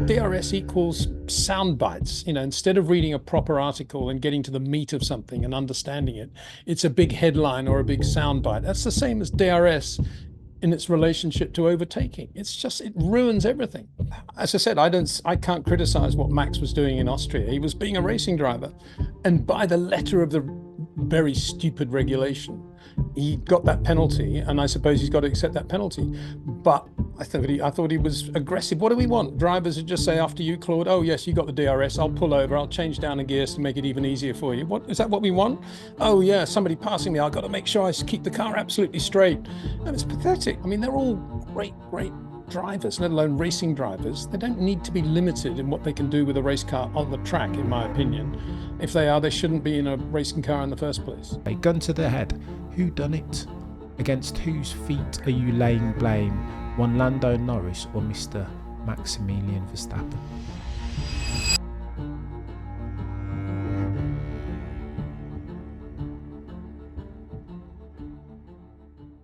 DRS equals sound bites. Instead of reading a proper article and getting to the meat of something and understanding it, it's a big headline or a big sound bite. That's the same as DRS in its relationship to overtaking. It ruins everything. As I said, I can't criticize what Max was doing in Austria. He was being a racing driver, and by the letter of the very stupid regulation, he got that penalty, and I suppose he's got to accept that penalty. But I thought he was aggressive. What do we want? Drivers who just say after you, Claude, oh yes, you got the DRS, I'll pull over, I'll change down the gears to make it even easier for you. What is that what we want? Oh yeah, somebody passing me, I've got to make sure I keep the car absolutely straight. And it's pathetic. I mean, they're all great drivers, let alone racing drivers. They don't need to be limited in what they can do with a race car on the track, in my opinion. If they are, they shouldn't be in a racing car in the first place. A gun to the head. Who done it? Against whose feet are you laying blame? One Lando Norris or Mr. Maximilian Verstappen?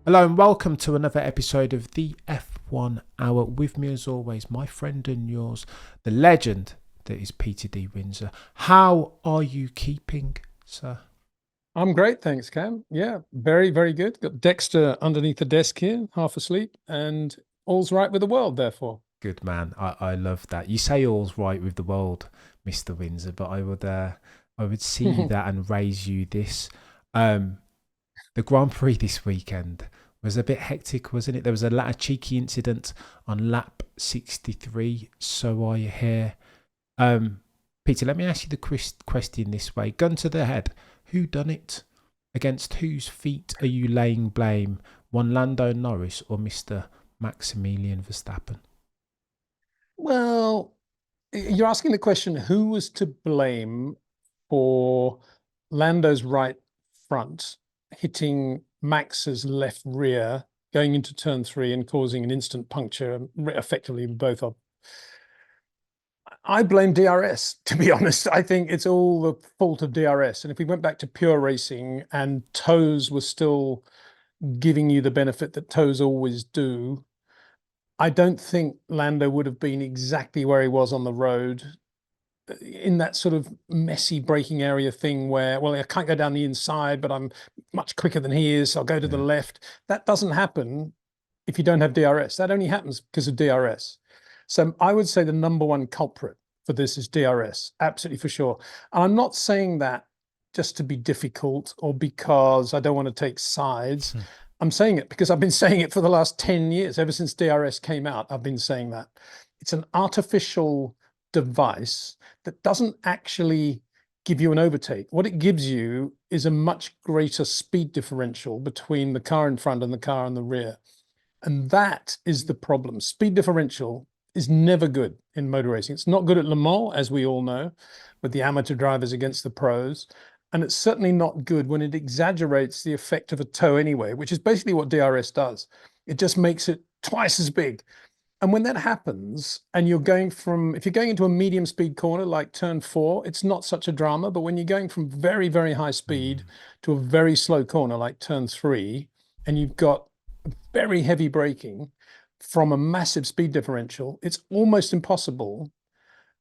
Hello and welcome to another episode of the F1 Hour. With me as always, my friend and yours, the legend that is Peter D. Windsor. How are you keeping, sir? I'm great, thanks, Cam. Yeah, very, very good. Got Dexter underneath the desk here, half asleep, and all's right with the world, therefore. Good man. I love that. You say all's right with the world, Mr. Windsor, but I would see that and raise you this. The Grand Prix this weekend was a bit hectic, wasn't it? There was a cheeky incident on lap 63, so I hear. Peter, let me ask you the question this way. Gun to the head. Who done it? Against whose feet are you laying blame? One Lando Norris or Mr. Maximilian Verstappen? Well, you're asking the question, who was to blame for Lando's right front hitting Max's left rear going into turn 3 and causing an instant puncture, effectively both of. I blame DRS, to be honest. I think it's all the fault of DRS. And if we went back to pure racing and toes were still giving you the benefit that toes always do, I don't think Lando would have been exactly where he was on the road in that sort of messy braking area thing where, well, I can't go down the inside, but I'm much quicker than he is, so I'll go to the left. That doesn't happen if you don't have DRS. That only happens because of DRS. So I would say the number one culprit for this is DRS, absolutely for sure. And I'm not saying that just to be difficult or because I don't want to take sides. I'm saying it because I've been saying it for the last 10 years. Ever since DRS came out, I've been saying that. It's an artificial device that doesn't actually give you an overtake. What it gives you is a much greater speed differential between the car in front and the car in the rear. And that is the problem. Speed differential is never good in motor racing. It's not good at Le Mans, as we all know, with the amateur drivers against the pros. And it's certainly not good when it exaggerates the effect of a toe anyway, which is basically what DRS does. It just makes it twice as big. And when that happens, and if you're going into a medium speed corner like turn 4, it's not such a drama. But when you're going from very, very high speed to a very slow corner like turn 3, and you've got very heavy braking from a massive speed differential, it's almost impossible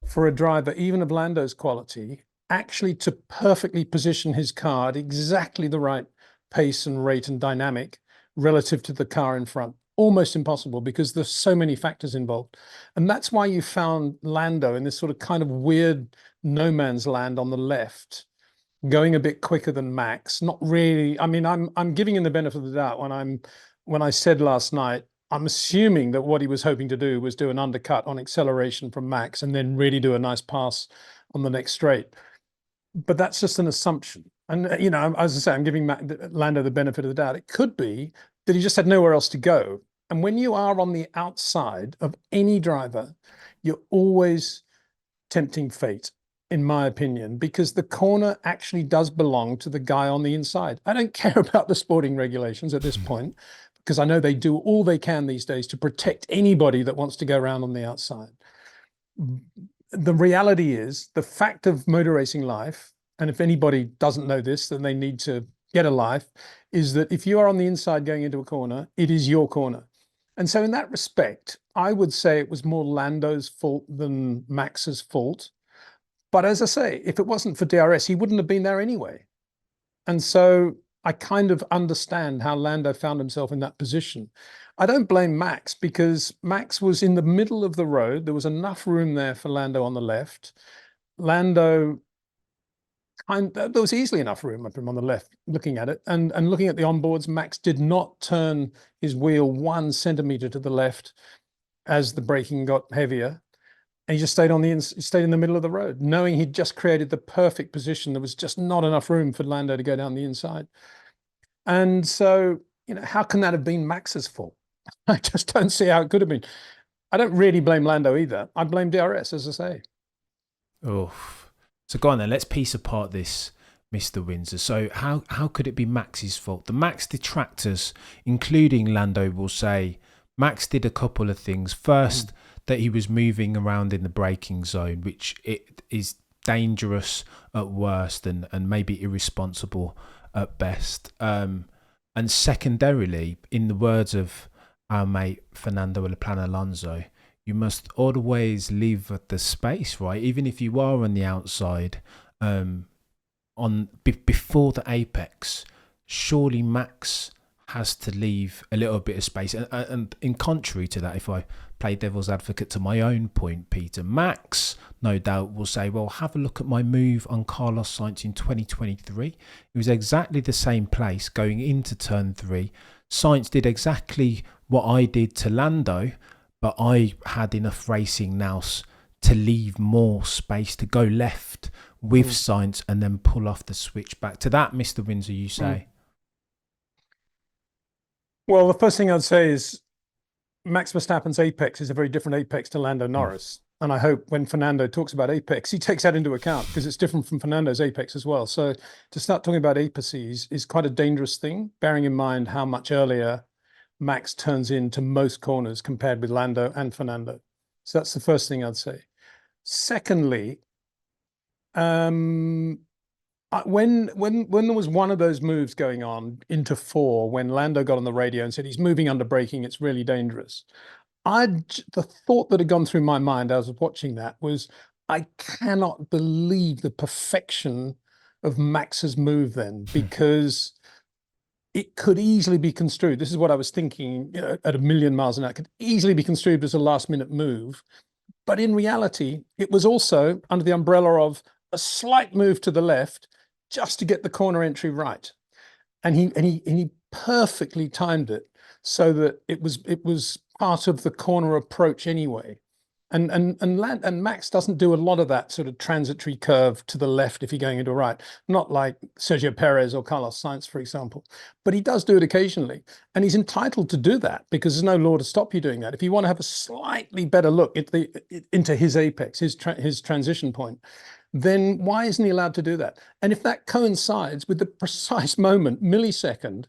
for a driver, even of Lando's quality, actually to perfectly position his car at exactly the right pace and rate and dynamic relative to the car in front. Almost impossible because there's so many factors involved. And that's why you found Lando in this sort of kind of weird no man's land on the left, going a bit quicker than Max. Not really. I mean, I'm giving him the benefit of the doubt when I said last night, I'm assuming that what he was hoping to do was do an undercut on acceleration from Max and then really do a nice pass on the next straight. But that's just an assumption. And, as I say, I'm giving Lando the benefit of the doubt. It could be that he just had nowhere else to go. And when you are on the outside of any driver, you're always tempting fate, in my opinion, because the corner actually does belong to the guy on the inside. I don't care about the sporting regulations at this point, because I know they do all they can these days to protect anybody that wants to go around on the outside. The reality is, the fact of motor racing life, and if anybody doesn't know this, then they need to get a life, is that if you are on the inside going into a corner, it is your corner. And so in that respect, I would say it was more Lando's fault than Max's fault. But as I say, if it wasn't for DRS, he wouldn't have been there anyway. And so I kind of understand how Lando found himself in that position. I don't blame Max because Max was in the middle of the road. There was enough room there for Lando on the left. Lando, there was easily enough room for him on the left looking at it. And looking at the onboards, Max did not turn his wheel 1 centimeter to the left as the braking got heavier. And he just stayed stayed in the middle of the road, knowing he'd just created the perfect position. There was just not enough room for Lando to go down the inside. And so, how can that have been Max's fault? I just don't see how it could have been. I don't really blame Lando either. I blame DRS, as I say. Oh, so go on then. Let's piece apart this, Mr. Windsor. So how could it be Max's fault? The Max detractors, including Lando, will say Max did a couple of things. First, that he was moving around in the braking zone, which it is dangerous at worst and maybe irresponsible at best. And secondarily, in the words of our mate Fernando Plan Alonso, you must always leave the space, right? Even if you are on the outside, before the apex, surely Max has to leave a little bit of space. And in contrary to that, if I play devil's advocate to my own point, Peter, Max no doubt will say, well, have a look at my move on Carlos Sainz in 2023. It was exactly the same place going into turn 3. Sainz did exactly what I did to Lando, but I had enough racing nous to leave more space to go left with Sainz and then pull off the switch back. To that, Mr. Windsor, you say? Well, the first thing I'd say is Max Verstappen's apex is a very different apex to Lando Norris. And I hope when Fernando talks about apex, he takes that into account because it's different from Fernando's apex as well. So to start talking about apeces is quite a dangerous thing, bearing in mind how much earlier Max turns into most corners compared with Lando and Fernando. So that's the first thing I'd say. Secondly, when there was one of those moves going on into 4, when Lando got on the radio and said he's moving under braking, it's really dangerous. The thought that had gone through my mind as I was watching that was, I cannot believe the perfection of Max's move then, because it could easily be construed. This is what I was thinking, at 1,000,000 miles an hour, it could easily be construed as a last-minute move. But in reality, it was also under the umbrella of a slight move to the left just to get the corner entry right. And he perfectly timed it so that it was part of the corner approach anyway. And Max doesn't do a lot of that sort of transitory curve to the left if you're going into a right, not like Sergio Perez or Carlos Sainz, for example, but he does do it occasionally. And he's entitled to do that because there's no law to stop you doing that. If you want to have a slightly better look at into his apex, his transition point, then why isn't he allowed to do that? And if that coincides with the precise moment, millisecond,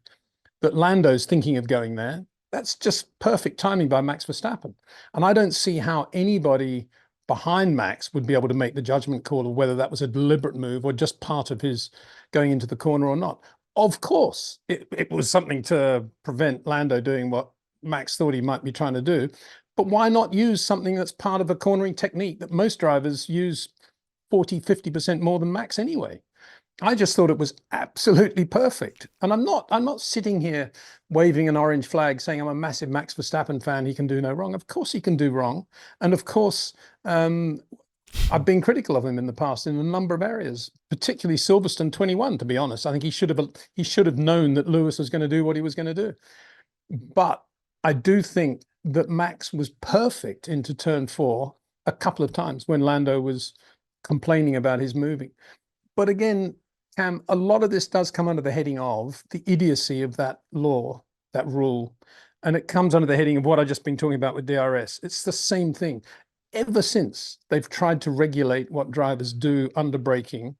that Lando's thinking of going there, that's just perfect timing by Max Verstappen. And I don't see how anybody behind Max would be able to make the judgment call of whether that was a deliberate move or just part of his going into the corner or not. Of course, it was something to prevent Lando doing what Max thought he might be trying to do. But why not use something that's part of a cornering technique that most drivers use 40, 50% more than Max anyway? I just thought it was absolutely perfect. And I'm not sitting here waving an orange flag saying I'm a massive Max Verstappen fan, he can do no wrong. Of course he can do wrong. And of course, I've been critical of him in the past in a number of areas, particularly Silverstone 21, to be honest. I think he should have known that Lewis was going to do what he was going to do. But I do think that Max was perfect into turn 4 a couple of times when Lando was complaining about his moving. But again, Cam, a lot of this does come under the heading of the idiocy of that law, that rule. And it comes under the heading of what I've just been talking about with DRS. It's the same thing. Ever since they've tried to regulate what drivers do under braking,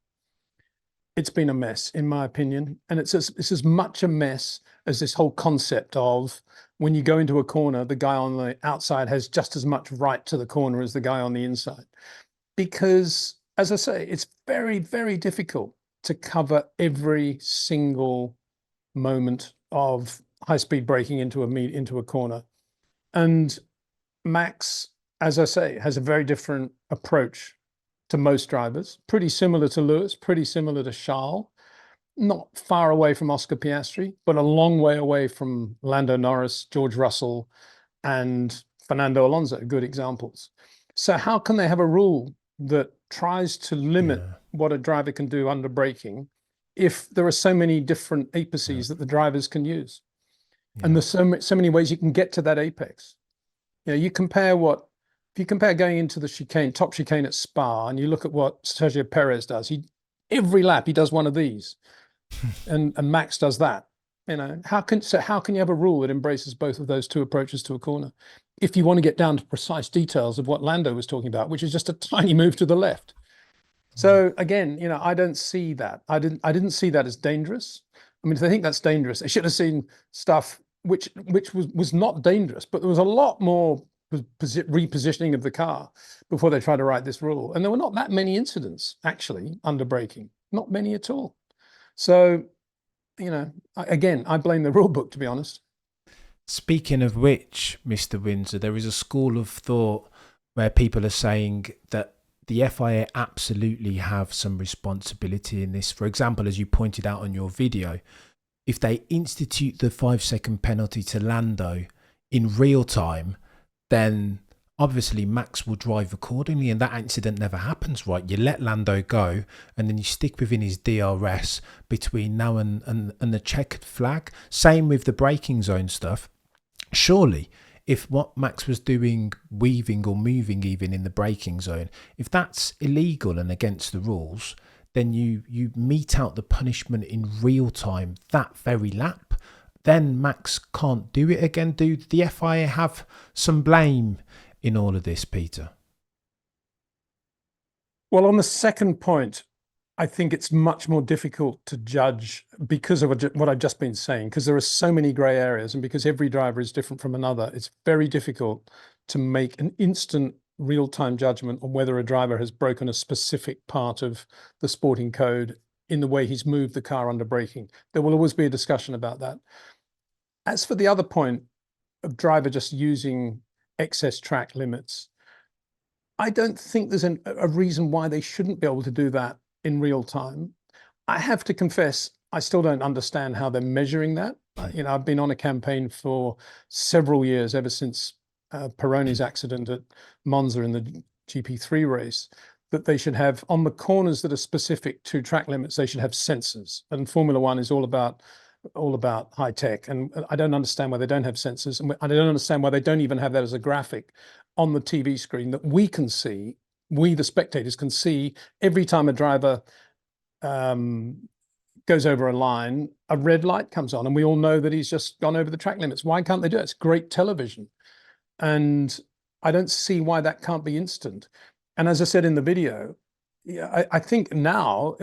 it's been a mess, in my opinion. And it's as much a mess as this whole concept of when you go into a corner, the guy on the outside has just as much right to the corner as the guy on the inside. Because, as I say, it's very, very difficult to cover every single moment of high-speed braking into a corner. And Max, as I say, has a very different approach to most drivers, pretty similar to Lewis, pretty similar to Charles, not far away from Oscar Piastri, but a long way away from Lando Norris, George Russell, and Fernando Alonso, good examples. So how can they have a rule that tries to limit what a driver can do under braking if there are so many different apices that the drivers can use? And there's so many ways you can get to that apex. You know, if you compare going into the chicane, top chicane at Spa, and you look at what Sergio Perez does, every lap he does one of these, and Max does that. You know, how can you have a rule that embraces both of those two approaches to a corner? If you want to get down to precise details of what Lando was talking about, which is just a tiny move to the left. So again, you know, I don't see that. I didn't see that as dangerous. I mean, if they think that's dangerous, they should have seen stuff which was not dangerous, but there was a lot more repositioning of the car before they tried to write this rule. And there were not that many incidents actually under braking, not many at all. So, you know, again, I blame the rule book, to be honest. Speaking of which, Mr. Windsor, there is a school of thought where people are saying that the FIA absolutely have some responsibility in this. For example, as you pointed out on your video, if they institute the 5-second penalty to Lando in real time, then obviously Max will drive accordingly, and that incident never happens, right? You let Lando go and then you stick within his DRS between now and the checkered flag. Same with the braking zone stuff. Surely, if what Max was doing, weaving or moving even in the braking zone, if that's illegal and against the rules, then you mete out the punishment in real time that very lap. Then Max can't do it again. Do the FIA have some blame in all of this, Peter? Well, on the second point, I think it's much more difficult to judge because of what I've just been saying, because there are so many grey areas and because every driver is different from another. It's very difficult to make an instant real-time judgment on whether a driver has broken a specific part of the sporting code in the way he's moved the car under braking. There will always be a discussion about that. As for the other point of driver just using excess track limits, I don't think there's a reason why they shouldn't be able to do that in real time. I have to confess, I still don't understand how they're measuring that. You know, I've been on a campaign for several years, ever since Pironi's accident at Monza in the GP3 race, that they should have on the corners that are specific to track limits, they should have sensors. And Formula One is all about high tech. And I don't understand why they don't have sensors. And I don't understand why they don't even have that as a graphic on the TV screen that we can see, we the spectators can see every time a driver goes over a line, a red light comes on and we all know that he's just gone over the track limits. Why can't they do it? It's great television. And I don't see why that can't be instant. And as I said in the video, yeah, I think now,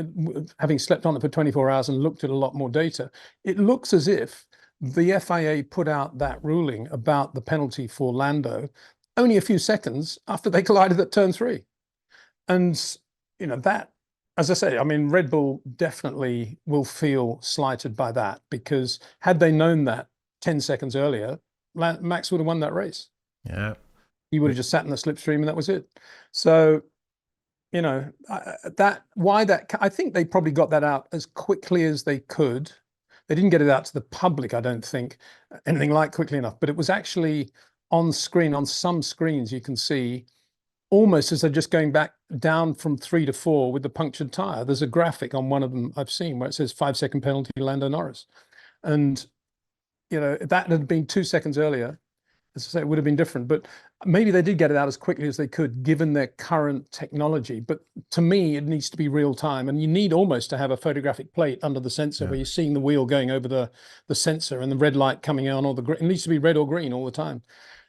having slept on it for 24 hours and looked at a lot more data, it looks as if the FIA put out that ruling about the penalty for Lando only a few seconds after they collided at turn 3. And, you know, that, as I say, I mean, Red Bull definitely will feel slighted by that, because had they known that 10 seconds earlier, Max would have won that race. Yeah. He would have just sat in the slipstream and that was it. So, you know, I think they probably got that out as quickly as they could. They didn't get it out to the public, I don't think, anything like quickly enough, but it was actually on screen. On some screens, you can see almost as they're just going back down from 3 to 4 with the punctured tire. There's a graphic on one of them I've seen where it says 5-second penalty to Lando Norris. And, you know, if that had been 2 seconds earlier, as I say, it would have been different. But maybe they did get it out as quickly as they could, given their current technology. But to me, it needs to be real time. And you need almost to have a photographic plate under the sensor where you're seeing the wheel going over the sensor and the red light coming on, or it needs to be red or green all the time.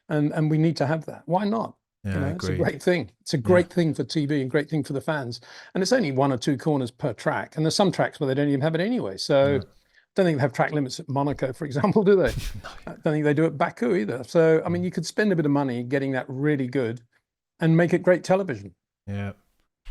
And we need to have that. Why not? Yeah, you know, it's a great thing. It's a great thing for TV and great thing for the fans. And it's only 1 or 2 corners per track. And there's some tracks where they don't even have it anyway. So I don't think they have track limits at Monaco, for example, do they? I don't think they do at Baku either. So, I mean, you could spend a bit of money getting that really good and make it great television. Yeah,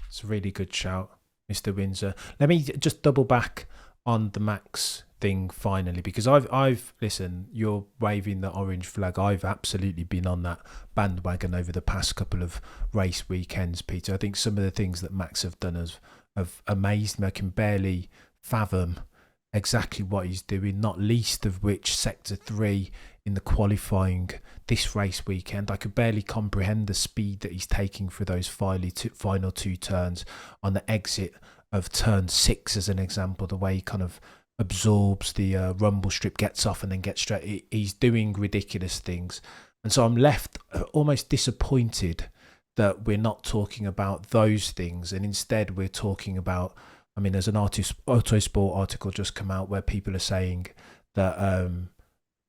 it's a really good shout, Mr. Windsor. Let me just double back on the Max thing finally, because I've listen, you're waving the orange flag. I've absolutely been on that bandwagon over the past couple of race weekends, Peter. I think some of the things that Max have done have amazed me. I can barely fathom exactly what he's doing, not least of which sector 3 in the qualifying this race weekend. I could barely comprehend the speed that he's taking for those final 2 turns on the exit of turn 6, as an example, the way he kind of absorbs the rumble strip, gets off and then gets straight. He's doing ridiculous things. And so I'm left almost disappointed that we're not talking about those things, and instead we're talking about, I mean, there's an Autosport article just come out where people are saying that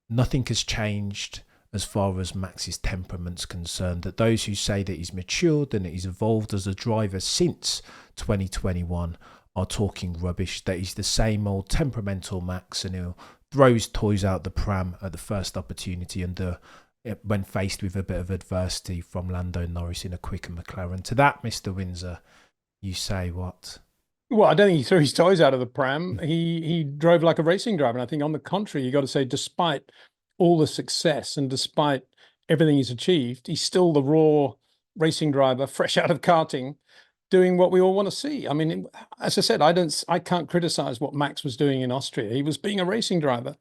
nothing has changed as far as Max's temperament's concerned, that those who say that he's matured and that he's evolved as a driver since 2021 are talking rubbish, that he's the same old temperamental Max and he'll throw his toys out the pram at the first opportunity and when faced with a bit of adversity from Lando Norris in a quicker McLaren. To that, Mr. Windsor, you say what? Well, I don't think he threw his toys out of the pram. He drove like a racing driver. And I think on the contrary, you got to say, despite all the success and despite everything he's achieved, he's still the raw racing driver, fresh out of karting, doing what we all want to see. I mean, as I said, I can't criticize what Max was doing in Austria. He was being a racing driver,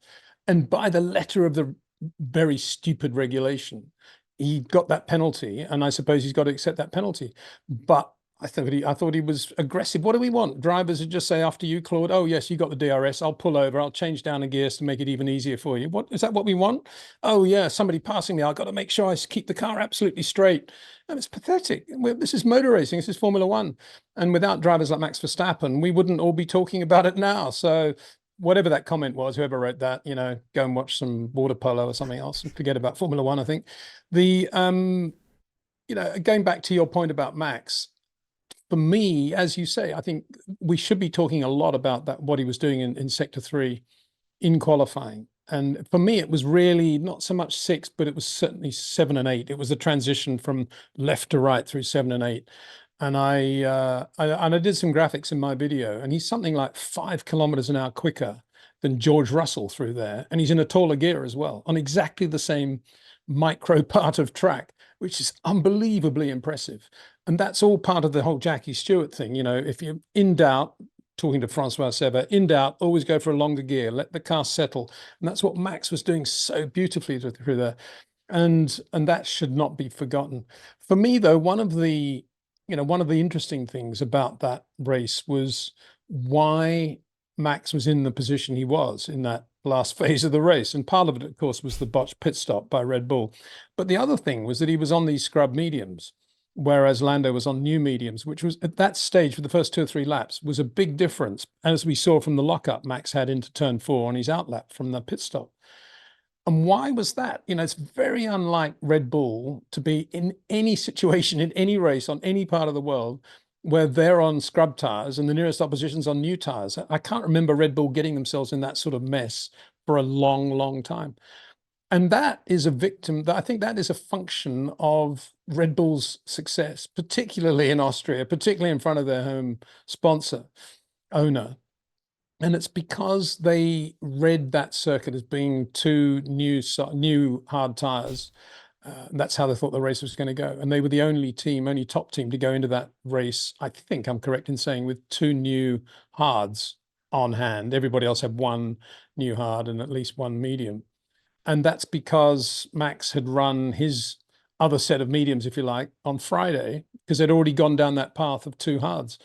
and by the letter of the very stupid regulation, he got that penalty, and I suppose he's got to accept that penalty. But I thought he was aggressive. What do we want? Drivers would just say after you, Claude, oh, yes, you got the DRS. I'll pull over. I'll change down the gears to make it even easier for you. What is that what we want? Oh, yeah, somebody passing me. I've got to make sure I keep the car absolutely straight. And it's pathetic. This is motor racing. This is Formula One. And without drivers like Max Verstappen, we wouldn't all be talking about it now. So whatever that comment was, whoever wrote that, go and watch some water polo or something else and forget about Formula One, I think. Going back to your point about Max, for me, as you say, I think we should be talking a lot about that, what he was doing in sector 3 in qualifying. And for me, it was really not so much 6, but it was certainly 7 and 8. It was the transition from left to right through 7 and 8. And I did some graphics in my video, and he's something like 5 kilometers an hour quicker than George Russell through there. And he's in a taller gear as well on exactly the same micro part of track, which is unbelievably impressive. And that's all part of the whole Jackie Stewart thing. If you're in doubt, talking to Francois Sever, in doubt, always go for a longer gear, let the car settle. And that's what Max was doing so beautifully through there. And that should not be forgotten. For me, though, one of the interesting things about that race was why Max was in the position he was in that last phase of the race. And part of it, of course, was the botched pit stop by Red Bull. But the other thing was that he was on these scrub mediums, whereas Lando was on new mediums, which was at that stage for the first 2 or 3 laps was a big difference, as we saw from the lockup Max had into turn 4 on his outlap from the pit stop. And why was that? It's very unlike Red Bull to be in any situation, in any race, on any part of the world, where they're on scrub tires and the nearest opposition's on new tires. I can't remember Red Bull getting themselves in that sort of mess for a long, long time. And that is a victim, I think that is a function of Red Bull's success, particularly in Austria, particularly in front of their home owner. And it's because they read that circuit as being 2 new hard tires. That's how they thought the race was going to go. And they were the only top team to go into that race, I think I'm correct in saying, with 2 new hards on hand. Everybody else had 1 new hard and at least 1 medium. And that's because Max had run his other set of mediums, if you like, on Friday, because they'd already gone down that path of 2 hards.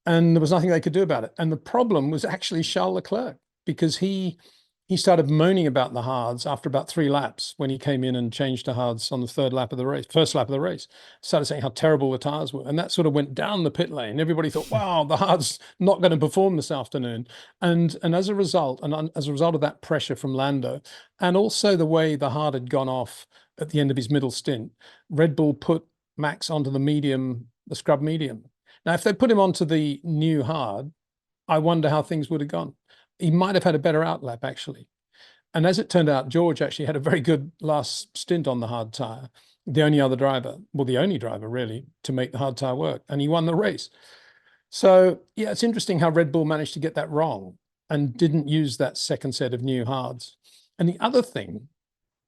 And there was nothing they could do about it. And the problem was actually Charles Leclerc, because he started moaning about the hards after about 3 laps when he came in and changed to hards on the first lap of the race. Started saying how terrible the tires were. And that sort of went down the pit lane. Everybody thought, wow, the hard's not going to perform this afternoon. And as a result of that pressure from Lando, and also the way the hard had gone off at the end of his middle stint, Red Bull put Max onto the scrub medium. Now, if they put him onto the new hard, I wonder how things would have gone. He might have had a better outlap, actually. And as it turned out, George actually had a very good last stint on the hard tire. The only driver really to make the hard tire work. And he won the race. So, yeah, it's interesting how Red Bull managed to get that wrong. and didn't use that second set of new hards. And the other thing,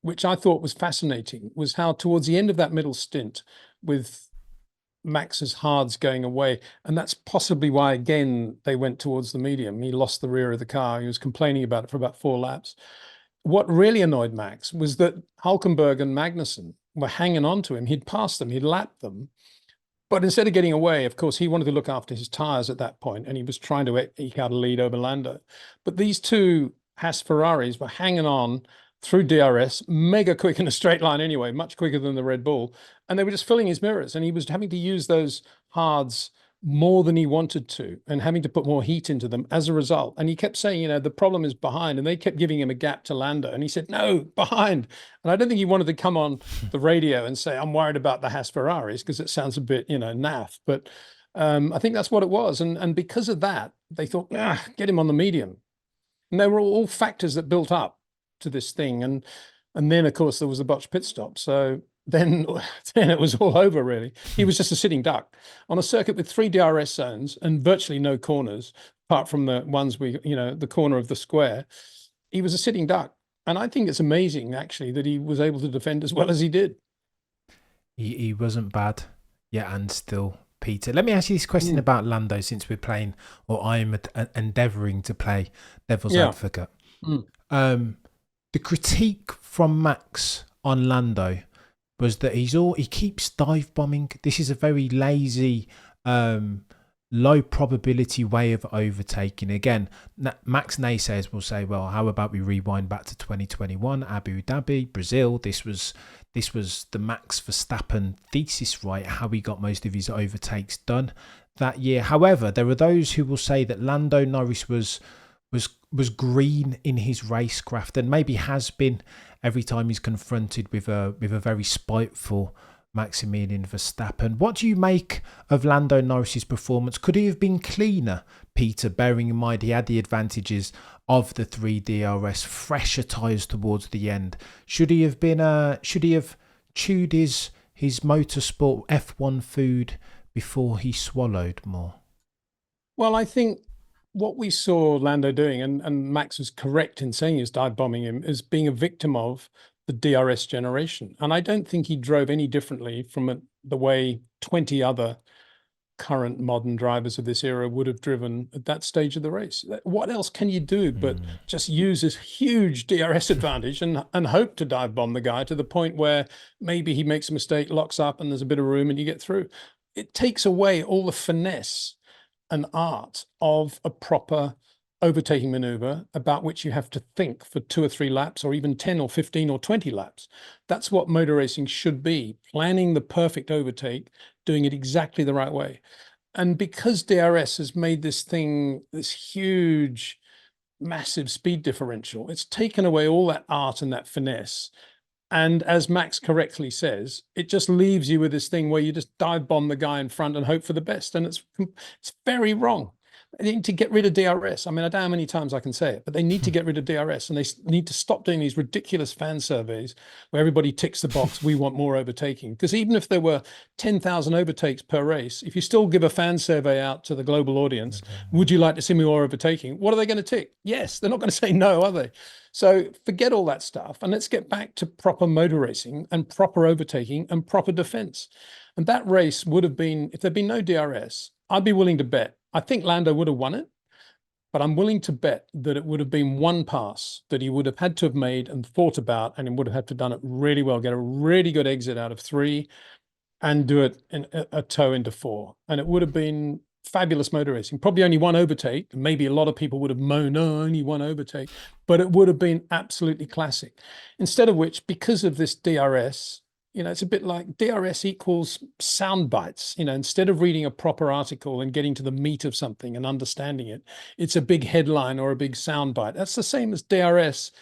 which I thought was fascinating, was how towards the end of that middle stint with Max's hards going away, and that's possibly why, again, they went towards the medium. He lost the rear of the car. He was complaining about it for about 4 laps. What really annoyed Max was that Hulkenberg and Magnussen were hanging on to him. He'd passed them, he'd lapped them. But instead of getting away, of course, he wanted to look after his tyres at that point, and he was trying to eke out a lead over Lando. But these two Haas Ferraris were hanging on through DRS, mega quick in a straight line anyway, much quicker than the Red Bull. And they were just filling his mirrors, and he was having to use those hards more than he wanted to and having to put more heat into them as a result. And he kept saying, you know, the problem is behind, and they kept giving him a gap to Lando. And he said, no, behind. And I don't think he wanted to come on the radio and say, I'm worried about the Haas Ferraris, because it sounds a bit, you know, naff. But I think that's what it was. And because of that, they thought, get him on the medium. And they were all factors that built up to this thing. And then, of course, there was the botched pit stop. So then it was all over, really. He was just a sitting duck on a circuit with 3 DRS zones and virtually no corners, apart from the ones the corner of the square. He was a sitting duck. And I think it's amazing, actually, that he was able to defend as well as he did. He wasn't bad. Yeah, and still, Peter. Let me ask you this question about Lando, since we're playing, or I'm endeavouring to play devil's advocate. The critique from Max on Lando was that he keeps dive bombing. This is a very lazy, low probability way of overtaking. Again, Max naysayers will say, well, how about we rewind back to 2021, Abu Dhabi, Brazil? This was the Max Verstappen thesis, right? How he got most of his overtakes done that year. However, there are those who will say that Lando Norris was green in his racecraft, and maybe has been every time he's confronted with a very spiteful Maximilian Verstappen. What do you make of Lando Norris's performance? Could he have been cleaner, Peter, bearing in mind he had the advantages of the 3 DRS, fresher tyres towards the end? Should he have chewed his motorsport F1 food before he swallowed more? Well, I think what we saw Lando doing, and Max was correct in saying he was dive bombing him, is being a victim of the DRS generation. And I don't think he drove any differently from the way 20 other current modern drivers of this era would have driven at that stage of the race. What else can you do but just use this huge DRS advantage and hope to dive bomb the guy to the point where maybe he makes a mistake, locks up, and there's a bit of room and you get through? It takes away all the finesse and art of a proper overtaking maneuver about which you have to think for 2 or 3 laps, or even 10 or 15 or 20 laps. That's what motor racing should be: planning the perfect overtake, doing it exactly the right way. And because DRS has made this thing this huge, massive speed differential, it's taken away all that art and that finesse. And as Max correctly says, it just leaves you with this thing where you just dive bomb the guy in front and hope for the best. And it's very wrong. They need to get rid of DRS. I mean, I don't know how many times I can say it, but they need to get rid of DRS, and they need to stop doing these ridiculous fan surveys where everybody ticks the box, we want more overtaking. Because even if there were 10,000 overtakes per race, if you still give a fan survey out to the global audience, would you like to see more overtaking? What are they going to tick? Yes, they're not going to say no, are they? So forget all that stuff, and let's get back to proper motor racing and proper overtaking and proper defense. And that race would have been, if there'd been no DRS, I'd be willing to bet. I think Lando would have won it, but I'm willing to bet that it would have been one pass that he would have had to have made and thought about, and he would have had to have done it really well, get a really good exit out of 3 and do it in a toe into 4. And it would have been fabulous motor racing. Probably only one overtake. Maybe a lot of people would have moaned, oh, only one overtake, but it would have been absolutely classic. Instead of which, because of this DRS, you know, it's a bit like DRS equals sound bites. You know, instead of reading a proper article and getting to the meat of something and understanding it, it's a big headline or a big sound bite. That's the same as DRS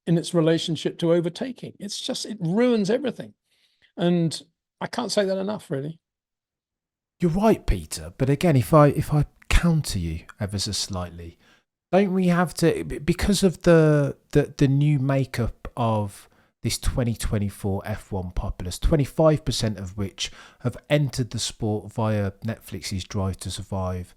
in its relationship to overtaking. It's just, it ruins everything. And I can't say that enough, really. You're right, Peter. But again, if I counter you ever so slightly, don't we have to, because of the new makeup of this 2024 F1 populace, 25% of which have entered the sport via Netflix's Drive to Survive,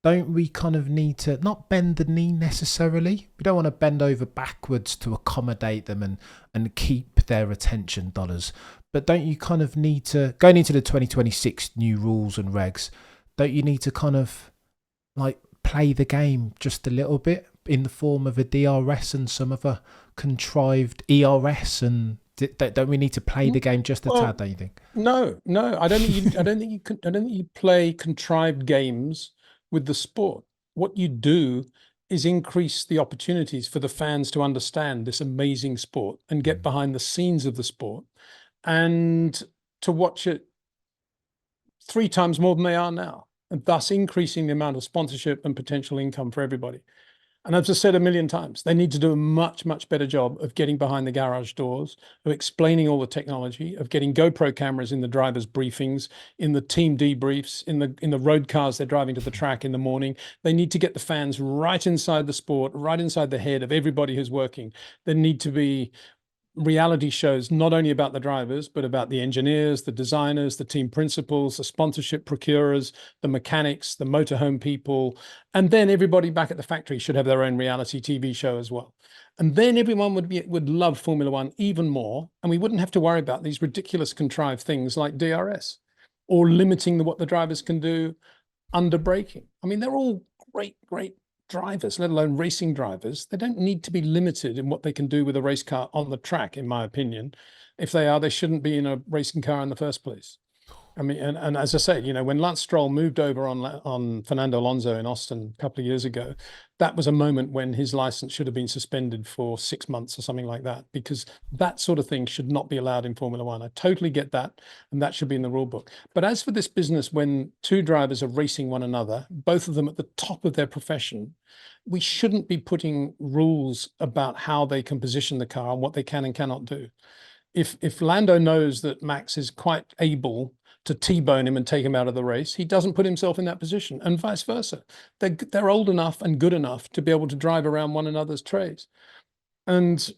don't we kind of need to not bend the knee necessarily? We don't want to bend over backwards to accommodate them and keep their attention dollars. But don't you kind of need to, going into the 2026 new rules and regs, don't you need to kind of like play the game just a little bit in the form of a DRS and some other contrived ERS? And don't we need to play the game just a tad, don't you think? No, I don't think you play contrived games with the sport. What you do is increase the opportunities for the fans to understand this amazing sport and get behind the scenes of the sport and to watch it 3 times more than they are now, and thus increasing the amount of sponsorship and potential income for everybody. And as I've said a million times, they need to do a much, much better job of getting behind the garage doors, of explaining all the technology, of getting GoPro cameras in the drivers' briefings, in the team debriefs, in the road cars they're driving to the track in the morning. They need to get the fans right inside the sport, right inside the head of everybody who's working. There need to be reality shows, not only about the drivers, but about the engineers, the designers, the team principals, the sponsorship procurers, the mechanics, the motorhome people. And then everybody back at the factory should have their own reality TV show as well. And then everyone would love Formula One even more. And we wouldn't have to worry about these ridiculous contrived things like DRS or limiting what the drivers can do under braking. I mean, they're all great drivers, let alone racing drivers. They don't need to be limited in what they can do with a race car on the track, in my opinion. If they are, they shouldn't be in a racing car in the first place. I mean, and as I said, when Lance Stroll moved over on Fernando Alonso in Austin a couple of years ago, that was a moment when his license should have been suspended for 6 months or something like that, because that sort of thing should not be allowed in Formula One. I totally get that, and that should be in the rule book. But as for this business, when 2 drivers are racing one another, both of them at the top of their profession, we shouldn't be putting rules about how they can position the car and what they can and cannot do. If Lando knows that Max is quite able to T-bone him and take him out of the race, he doesn't put himself in that position, and vice versa. They're old enough and good enough to be able to drive around one another's trays. And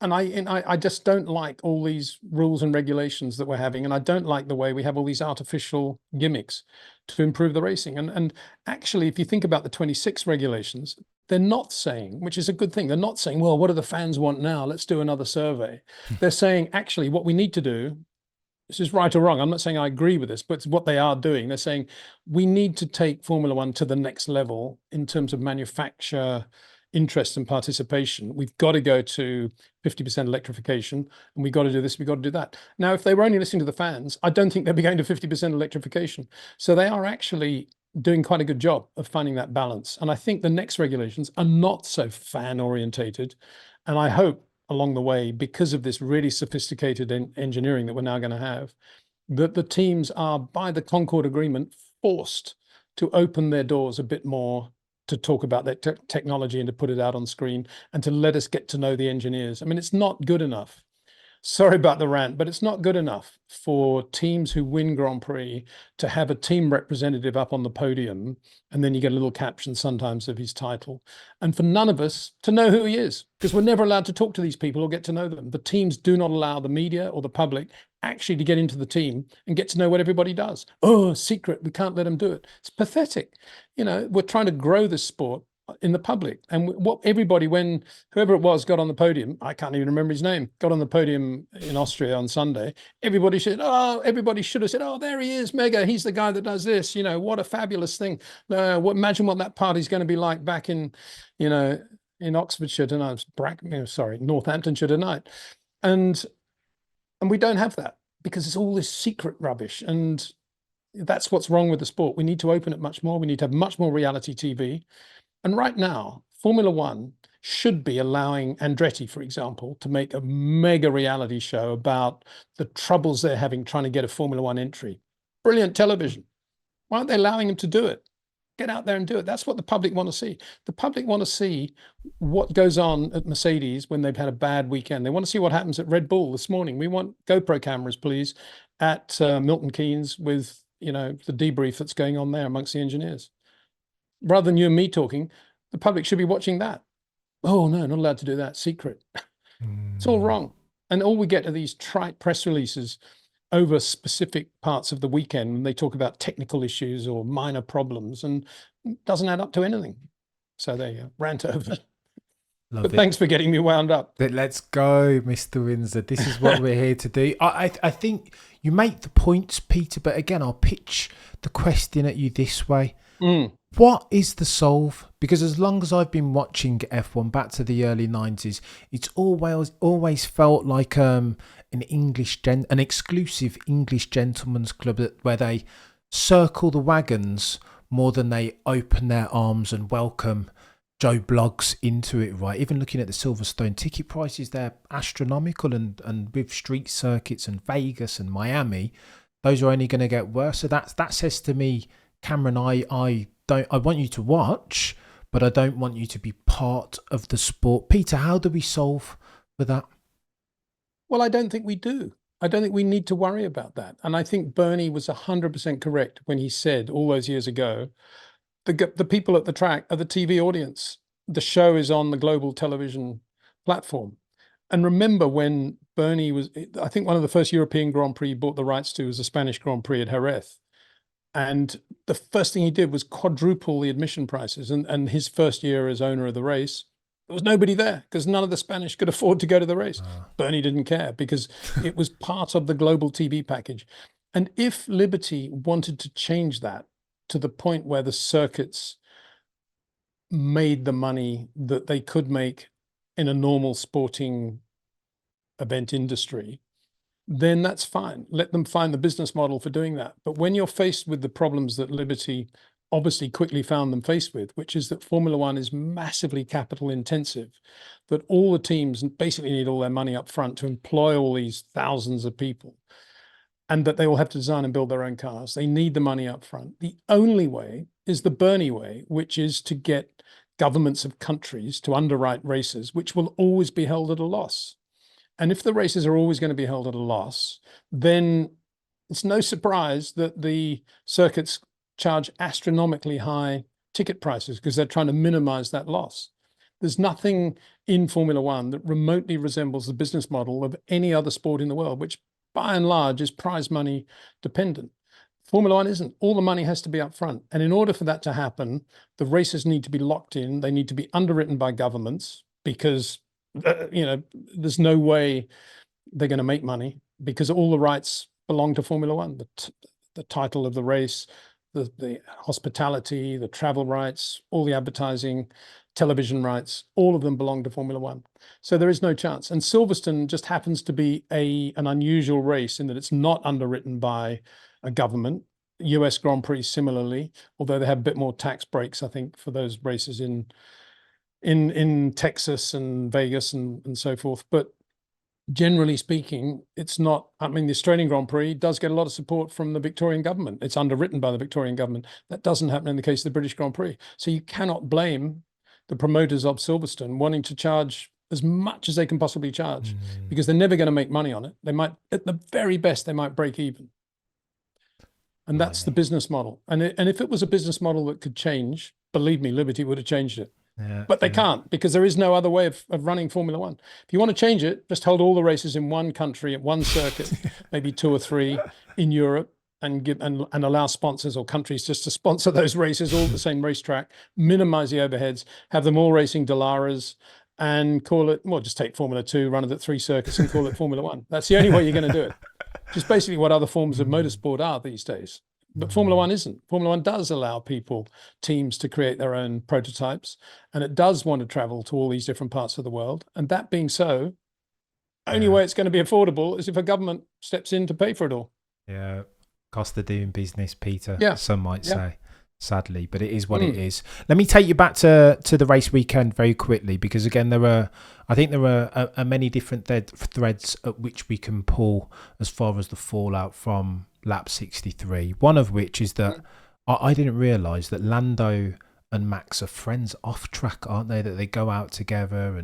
I just don't like all these rules and regulations that we're having, and I don't like the way we have all these artificial gimmicks to improve the racing. And actually, if you think about the 26 regulations, they're not saying, which is a good thing, they're not saying, well, what do the fans want now? Let's do another survey. They're saying, actually, what we need to do, this is right or wrong, I'm not saying I agree with this, but it's what they are doing. They're saying we need to take Formula One to the next level in terms of manufacturer interest and participation. We've got to go to 50% electrification, and we've got to do this, we've got to do that. Now, if they were only listening to the fans, I don't think they'd be going to 50% electrification. So they are actually doing quite a good job of finding that balance. And I think the next regulations are not so fan orientated. And I hope along the way, because of this really sophisticated engineering that we're now going to have, that the teams are, by the Concord Agreement, forced to open their doors a bit more to talk about that technology and to put it out on screen and to let us get to know the engineers. I mean, it's not good enough. Sorry about the rant, but it's not good enough for teams who win Grand Prix to have a team representative up on the podium, and then you get a little caption sometimes of his title, and for none of us to know who he is, because we're never allowed to talk to these people or get to know them. The teams do not allow the media or the public actually to get into the team and get to know what everybody does. Oh, secret, we can't let them do it. It's pathetic. We're trying to grow this sport in the public, and what everybody, when whoever it was got on the podium, I can't even remember his name, got on the podium in Austria on Sunday, everybody should have said, oh, there he is, mega, he's the guy that does this, what a fabulous thing. Imagine what that party's going to be like back in Oxfordshire tonight, Northamptonshire tonight. And we don't have that, because it's all this secret rubbish, and that's what's wrong with the sport. We need to open it much more. We need to have much more reality TV. And right now, Formula One should be allowing Andretti, for example, to make a mega reality show about the troubles they're having trying to get a Formula One entry. Brilliant television. Why aren't they allowing him to do it? Get out there and do it. That's what the public want to see. The public want to see what goes on at Mercedes when they've had a bad weekend. They want to see what happens at Red Bull this morning. We want GoPro cameras, please, at Milton Keynes with, the debrief that's going on there amongst the engineers. Rather than you and me talking, the public should be watching that. Oh, no, not allowed to do that. Secret. It's all wrong. And all we get are these trite press releases over specific parts of the weekend when they talk about technical issues or minor problems, and it doesn't add up to anything. So there you go, rant over. Love But it. thanks for getting me wound up. Let's go, Mr. Windsor. This is what we're here to do. I think you make the points, Peter, but again, I'll pitch the question at you this way. What is the solve? Because as long as I've been watching F1 back to the early 90s, it's always felt like an exclusive English gentleman's club where they circle the wagons more than they open their arms and welcome Joe Bloggs into it, right? Even looking at the Silverstone ticket prices, they're astronomical, and with street circuits and Vegas and Miami, those are only going to get worse. So that says to me, Cameron, I want you to watch, but I don't want you to be part of the sport. Peter, how do we solve for that? Well, I don't think we do. I don't think we need to worry about that. And I think Bernie was 100% correct when he said all those years ago, the people at the track are the TV audience. The show is on the global television platform. And remember when Bernie was, I think one of the first European Grand Prix he bought the rights to was the Spanish Grand Prix at Jerez. And the first thing he did was quadruple the admission prices. And his first year as owner of the race, there was nobody there because none of the Spanish could afford to go to the race. Bernie didn't care because it was part of the global TV package. And if Liberty wanted to change that to the point where the circuits made the money that they could make in a normal sporting event industry, then that's fine. Let them find the business model for doing that. But when you're faced with the problems that Liberty obviously quickly found them faced with, which is that Formula One is massively capital intensive, that all the teams basically need all their money up front to employ all these thousands of people, and that they will have to design and build their own cars. They need the money up front. The only way is the Bernie way, which is to get governments of countries to underwrite races, which will always be held at a loss. And if the races are always going to be held at a loss, then it's no surprise that the circuits charge astronomically high ticket prices because they're trying to minimize that loss. There's nothing in Formula One that remotely resembles the business model of any other sport in the world, which by and large is prize money dependent. Formula One isn't. All the money has to be up front. And in order for that to happen, the races need to be locked in. They need to be underwritten by governments because, there's no way they're going to make money because all the rights belong to Formula One. The title of the race, the hospitality, the travel rights, all the advertising, television rights, all of them belong to Formula One. So there is no chance. And Silverstone just happens to be an unusual race in that it's not underwritten by a government. US Grand Prix similarly, although they have a bit more tax breaks, I think, for those races in Texas and Vegas and so forth. But generally speaking, it's not. I mean, the Australian Grand Prix does get a lot of support from the Victorian government. It's underwritten by the Victorian government. That doesn't happen in the case of the British Grand Prix. So you cannot blame the promoters of Silverstone wanting to charge as much as they can possibly charge because they're never going to make money on it. They might, at the very best, they might break even. And that's the business model. And if it was a business model that could change, believe me, Liberty would have changed it. Yeah, but they can't because there is no other way of running Formula One. If you want to change it, just hold all the races in one country at one circuit, maybe 2 or 3 in Europe, and allow sponsors or countries just to sponsor those races all at the same racetrack, minimize the overheads, have them all racing Dalaras, and call it, well, just take Formula 2, run it at 3 circuits and call it Formula One. That's the only way you're going to do it. Which is basically what other forms of motorsport are these days. But Formula One isn't. Formula One does allow teams to create their own prototypes, and it does want to travel to all these different parts of the world. And that being so, only way it's going to be affordable is if a government steps in to pay for it all. Yeah, cost of doing business, Peter. Yeah. Some might say, sadly, but it is what it is. Let me take you back to the race weekend very quickly, because again, I think there are many different threads at which we can pull as far as the fallout from lap 63. One of which is that I didn't realise that Lando and Max are friends off track, aren't they? That they go out together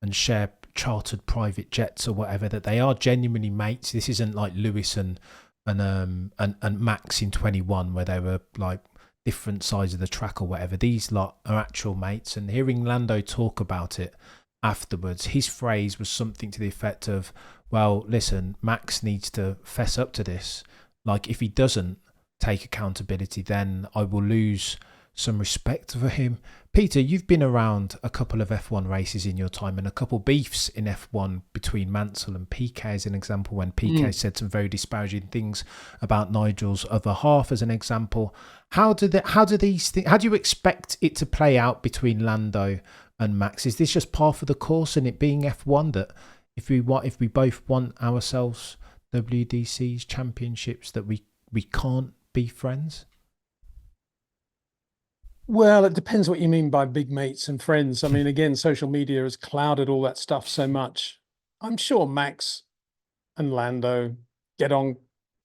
and share chartered private jets or whatever. That they are genuinely mates. This isn't like Lewis and Max in 21 where they were like different sides of the track or whatever. These lot are actual mates, and hearing Lando talk about it afterwards. His phrase was something to the effect of, well, listen, Max needs to fess up to this. Like, if he doesn't take accountability, then I will lose some respect for him. Peter, you've been around a couple of F1 races in your time, and a couple beefs in F1 between Mansell and Piquet as an example, when Piquet said some very disparaging things about Nigel's other half as an example. How do you expect it to play out between Lando and Max? Is this just par for the course, and it being F1 that if we both want ourselves WDC's championships, that we can't be friends? Well, it depends what you mean by big mates and friends. I mean, again, social media has clouded all that stuff so much. I'm sure Max and Lando get on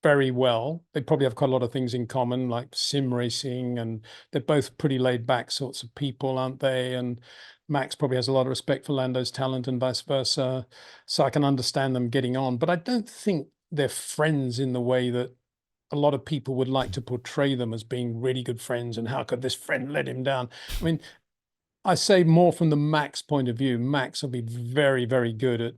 very well. They probably have quite a lot of things in common, like sim racing, and they're both pretty laid back sorts of people, aren't they? And Max probably has a lot of respect for Lando's talent and vice versa. So I can understand them getting on, but I don't think they're friends in the way that a lot of people would like to portray them as being really good friends, and how could this friend let him down? I mean, I say more from the Max point of view. Max will be very, very good at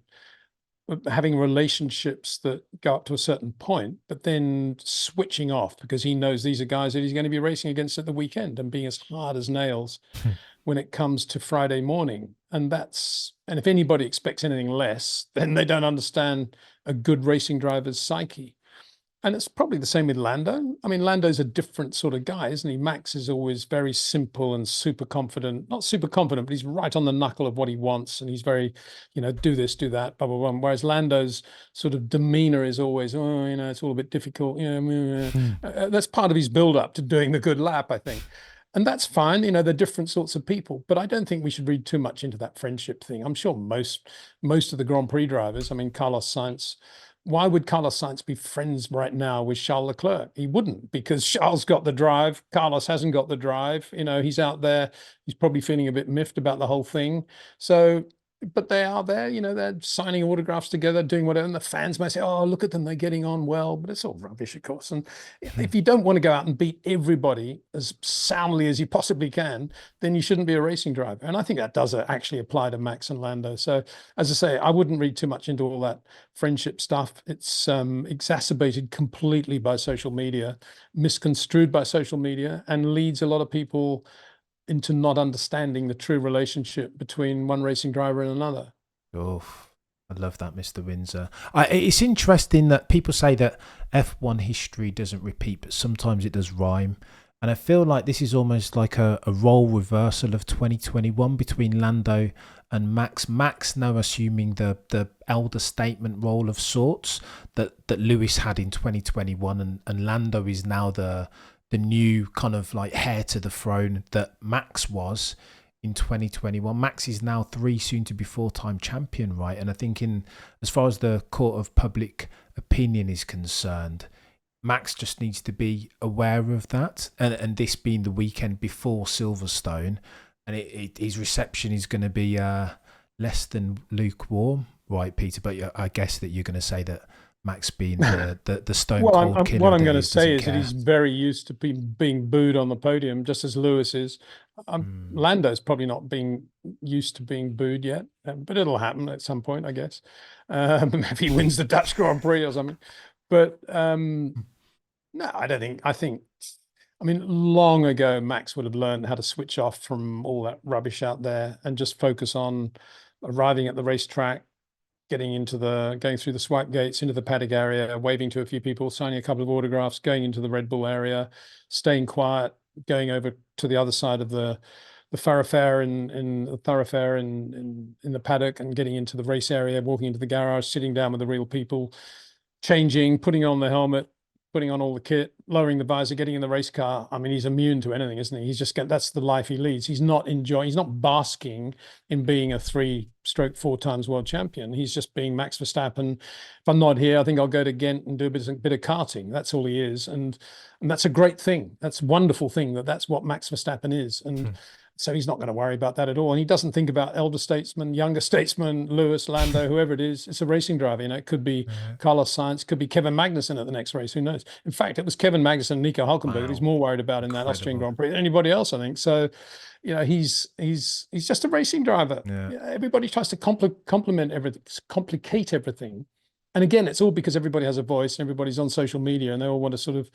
having relationships that go up to a certain point, but then switching off, because he knows these are guys that he's going to be racing against at the weekend, and being as hard as nails when it comes to Friday morning. And if anybody expects anything less, then they don't understand a good racing driver's psyche. And it's probably the same with Lando. I mean, Lando's a different sort of guy, isn't he? Max is always very simple and super confident. Not super confident, but he's right on the knuckle of what he wants. And he's very, do this, do that, blah, blah, blah. Whereas Lando's sort of demeanor is always, it's all a bit difficult. That's part of his build-up to doing the good lap, I think. And that's fine. They're different sorts of people. But I don't think we should read too much into that friendship thing. I'm sure most of the Grand Prix drivers, I mean, Carlos Sainz, why would Carlos Sainz be friends right now with Charles Leclerc? He wouldn't, because Charles got the drive. Carlos hasn't got the drive. He's out there. He's probably feeling a bit miffed about the whole thing. So, but they are there, they're signing autographs together, doing whatever. And the fans may say, oh, look at them, they're getting on well. But it's all rubbish, of course. And if you don't want to go out and beat everybody as soundly as you possibly can, then you shouldn't be a racing driver. And I think that does actually apply to Max and Lando. So, as I say, I wouldn't read too much into all that friendship stuff. It's exacerbated completely by social media, misconstrued by social media, and leads a lot of people into not understanding the true relationship between one racing driver and another. Oh, I love that, Mr. Windsor. It's interesting that people say that F1 history doesn't repeat, but sometimes it does rhyme. And I feel like this is almost like a role reversal of 2021 between Lando and Max. Max now assuming the elder statesman role of sorts that Lewis had in 2021, and Lando is now the new kind of like heir to the throne that Max was in 2021. Max is now 3, soon to be 4-time champion, right? And I think as far as the court of public opinion is concerned, Max just needs to be aware of that. And this being the weekend before Silverstone, and his reception is going to be less than lukewarm, right, Peter? But I guess that you're going to say that Max being the stone cold killer. What I'm going to say is that he's very used to being booed on the podium, just as Lewis is. Lando's probably not being used to being booed yet, but it'll happen at some point, I guess. Maybe he wins the Dutch Grand Prix or something. But no, I don't think. I mean, long ago, Max would have learned how to switch off from all that rubbish out there and just focus on arriving at the racetrack, going through the swipe gates into the paddock area, waving to a few people, signing a couple of autographs, going into the Red Bull area, staying quiet, going over to the other side of the thoroughfare in the paddock, and getting into the race area, walking into the garage, sitting down with the real people, changing, putting on the helmet, putting on all the kit, lowering the visor, getting in the race car. I mean, he's immune to anything, isn't he? That's the life he leads. He's not basking in being a 3/4 times world champion. He's just being Max Verstappen. If I'm not here, I think I'll go to Ghent and do a bit of karting. That's all he is. And that's a great thing. That's a wonderful thing that's what Max Verstappen is. And So he's not going to worry about that at all. And he doesn't think about elder statesmen, younger statesmen, Lewis, Lando, whoever it is. It's a racing driver. It could be Carlos Sainz, could be Kevin Magnussen at the next race. Who knows? In fact, it was Kevin Magnussen and Nico Hulkenberg that he's more worried about in that Austrian Grand Prix than anybody else, I think. So, he's just a racing driver. Yeah. Everybody tries to complicate everything. And again, it's all because everybody has a voice and everybody's on social media and they all want to sort of,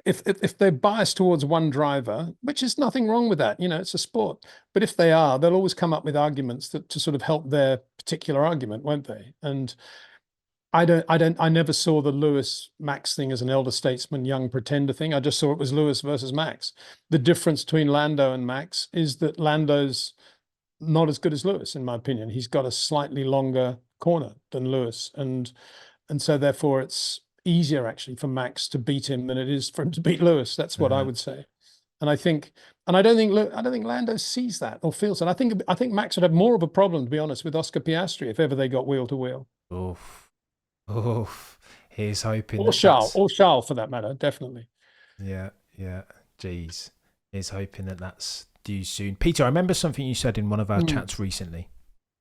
if they're biased towards one driver, which is nothing wrong with that, it's a sport. But if they are, they'll always come up with arguments to sort of help their particular argument, won't they? And I never saw the Lewis Max thing as an elder statesman, young pretender thing. I just saw it was Lewis versus Max. The difference between Lando and Max is that Lando's not as good as Lewis, in my opinion. He's got a slightly longer corner than Lewis, and so therefore it's easier actually for Max to beat him than it is for him to beat Lewis. That's what I would say. And I don't think Lando sees that or feels that. I think Max would have more of a problem, to be honest, with Oscar Piastri if ever they got wheel to wheel. Here's hoping. Or Charles for that matter, definitely. Yeah. Jeez. Here's hoping that's due soon. Peter, I remember something you said in one of our chats recently.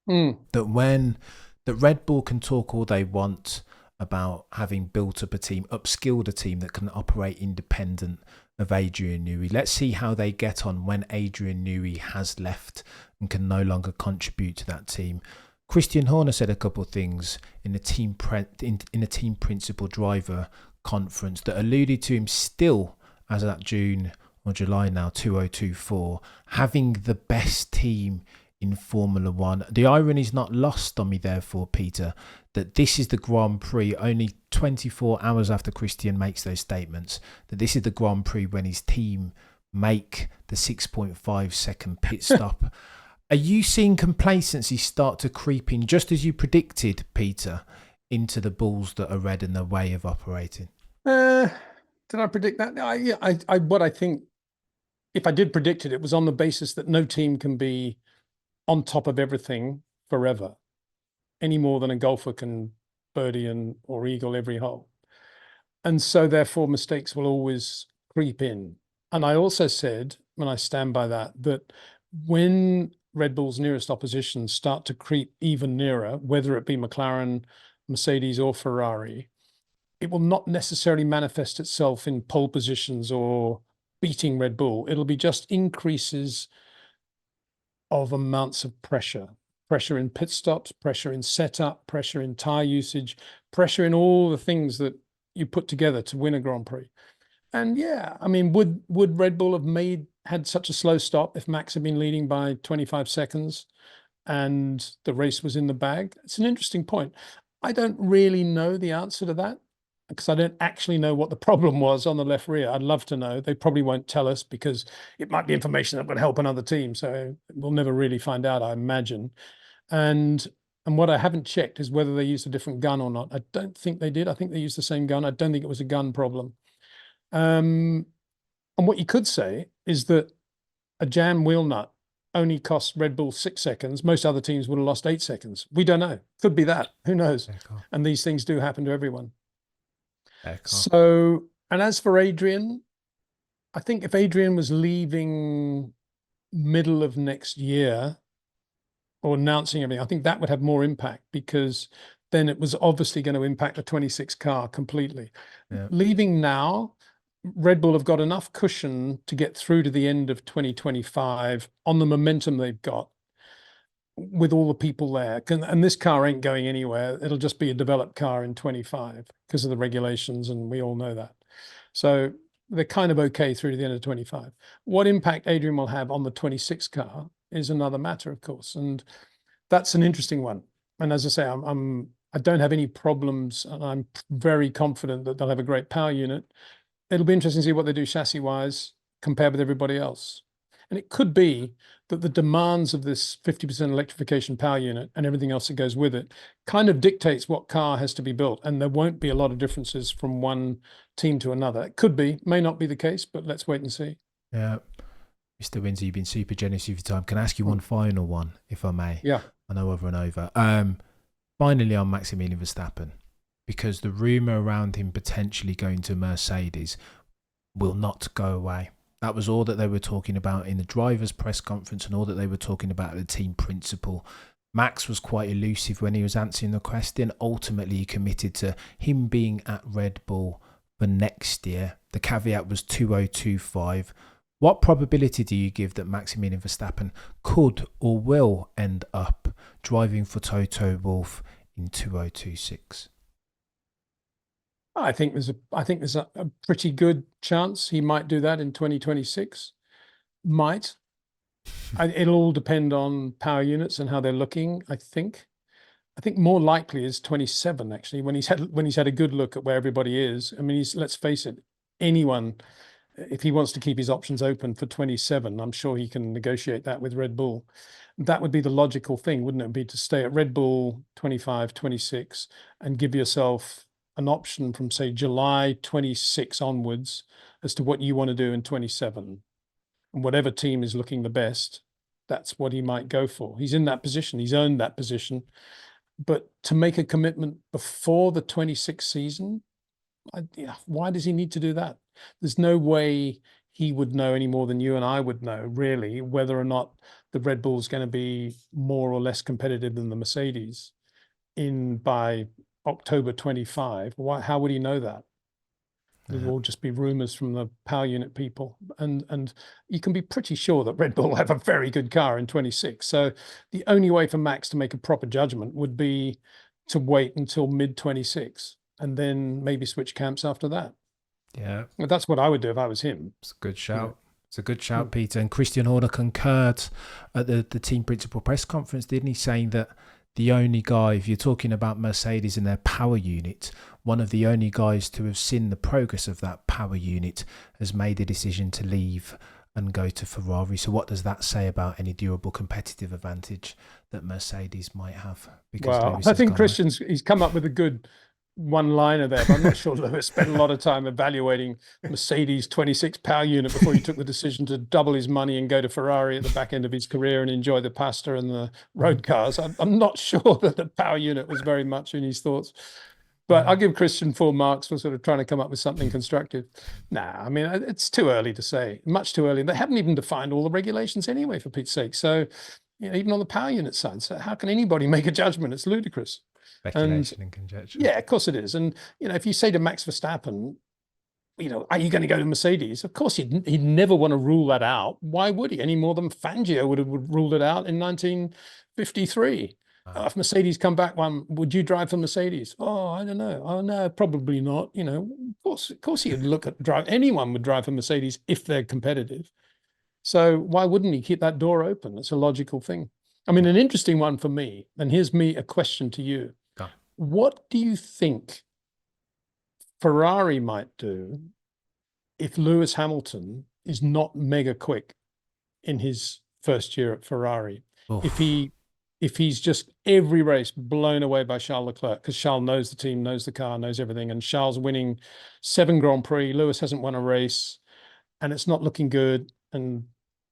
That Red Bull can talk all they want about having built up a team, upskilled a team that can operate independent of Adrian Newey. Let's see how they get on when Adrian Newey has left and can no longer contribute to that team. Christian Horner said a couple of things in a team principal driver conference that alluded to him still, as of that June or July now, 2024, having the best team in Formula One. The irony is not lost on me, therefore, Peter, that this is the Grand Prix only 24 hours after Christian makes those statements, that this is the Grand Prix when his team make the 6.5 second pit stop. Are you seeing complacency start to creep in, just as you predicted, Peter, into the balls that are red and their way of operating? Did I predict that? What I think, if I did predict it, it was on the basis that no team can be on top of everything forever, any more than a golfer can birdie or eagle every hole. And so therefore mistakes will always creep in. And I also said, and I stand by that when Red Bull's nearest opposition start to creep even nearer, whether it be McLaren, Mercedes or Ferrari, it will not necessarily manifest itself in pole positions or beating Red Bull. It'll be just increases of amounts of pressure in pit stops, pressure in setup, pressure in tire usage, pressure in all the things that you put together to win a Grand Prix. And would Red Bull have had such a slow stop if Max had been leading by 25 seconds and the race was in the bag? It's an interesting point. I don't really know the answer to that because I don't actually know what the problem was on the left rear. I'd love to know. They probably won't tell us because it might be information that would help another team. So we'll never really find out, I imagine. And what I haven't checked is whether they used a different gun or not. I don't think they did. I think they used the same gun. I don't think it was a gun problem. And what you could say is that a jam wheel nut only cost Red Bull 6 seconds. Most other teams would have lost 8 seconds. We don't know. Could be that. Who knows? And these things do happen to everyone. So, and as for Adrian, I think if Adrian was leaving middle of next year or announcing everything, I think that would have more impact because then it was obviously going to impact the 26 car completely. Yeah. Leaving now, Red Bull have got enough cushion to get through to the end of 2025 on the momentum they've got with all the people there. And this car ain't going anywhere. It'll just be a developed car in 25 because of the regulations, and we all know that. So they're kind of okay through to the end of 25. What impact Adrian will have on the 26 car is another matter, of course. And that's an interesting one. And as I say, I don't have any problems, and I'm very confident that they'll have a great power unit. It'll be interesting to see what they do chassis-wise compared with everybody else. And it could be that the demands of this 50% electrification power unit and everything else that goes with it kind of dictates what car has to be built. And there won't be a lot of differences from one team to another. It could be, may not be the case, but let's wait and see. Yeah. Mr. Windsor, you've been super generous with your time. Can I ask you one final one, if I may? Yeah. I know over and over. Finally on Maximilian Verstappen, because the rumour around him potentially going to Mercedes will not go away. That was all that they were talking about in the driver's press conference and all that they were talking about at the team principal. Max was quite elusive when he was answering the question. Ultimately, he committed to him being at Red Bull for next year. The caveat was 2025. What probability do you give that Maximilian Verstappen could or will end up driving for Toto Wolff in 2026? I think there's a pretty good chance he might do that in 2026. Might. It'll all depend on power units and how they're looking. I think more likely is 27 actually, when he's had a good look at where everybody is. I mean, let's face it, anyone, if he wants to keep his options open for 27, I'm sure he can negotiate that with Red Bull. That would be the logical thing, wouldn't it? Be to stay at Red Bull 25, 26 and give yourself an option from, say, July 26 onwards as to what you want to do in 27. And whatever team is looking the best, that's what he might go for. He's in that position. He's earned that position. But to make a commitment before the 26 season, why does he need to do that? There's no way he would know any more than you and I would know, really, whether or not the Red Bull's going to be more or less competitive than the Mercedes by October 25. How would he know that? It will all just be rumors from the power unit people. And you can be pretty sure that Red Bull have a very good car in 26. So the only way for Max to make a proper judgment would be to wait until mid-26 and then maybe switch camps after that. Yeah. Well, that's what I would do if I was him. It's a good shout. It's a good shout, Peter. And Christian Horner concurred at the team principal press conference, didn't he, saying that the only guy, if you're talking about Mercedes and their power unit, one of the only guys to have seen the progress of that power unit has made a decision to leave and go to Ferrari. So what does that say about any durable competitive advantage that Mercedes might have? Well, I think he's come up with a good one-liner there, but I'm not sure Lewis spent a lot of time evaluating Mercedes 26 power unit before he took the decision to double his money and go to Ferrari at the back end of his career and enjoy the pasta and the road cars. I'm not sure that the power unit was very much in his thoughts. But I'll give Christian full marks for sort of trying to come up with something constructive. I mean, it's too early to say, much too early. They haven't even defined all the regulations anyway, for Pete's sake. So, even on the power unit side, so how can anybody make a judgment? It's ludicrous. Speculation and conjecture. Yeah, of course it is. And, if you say to Max Verstappen, are you going to go to Mercedes? Of course, he'd never want to rule that out. Why would he? Any more than Fangio would have ruled it out in 1953. If Mercedes come back, would you drive for Mercedes? Oh, I don't know. Oh, no, probably not. Of course he would look at drive. Anyone would drive for Mercedes if they're competitive. So why wouldn't he keep that door open? It's a logical thing. I mean, an interesting one for me, and here's a question to you. What do you think Ferrari might do if Lewis Hamilton is not mega quick in his first year at Ferrari? Oh. If he's just every race blown away by Charles Leclerc, because Charles knows the team, knows the car, knows everything, and Charles winning 7 Grand Prix, Lewis hasn't won a race, and it's not looking good, and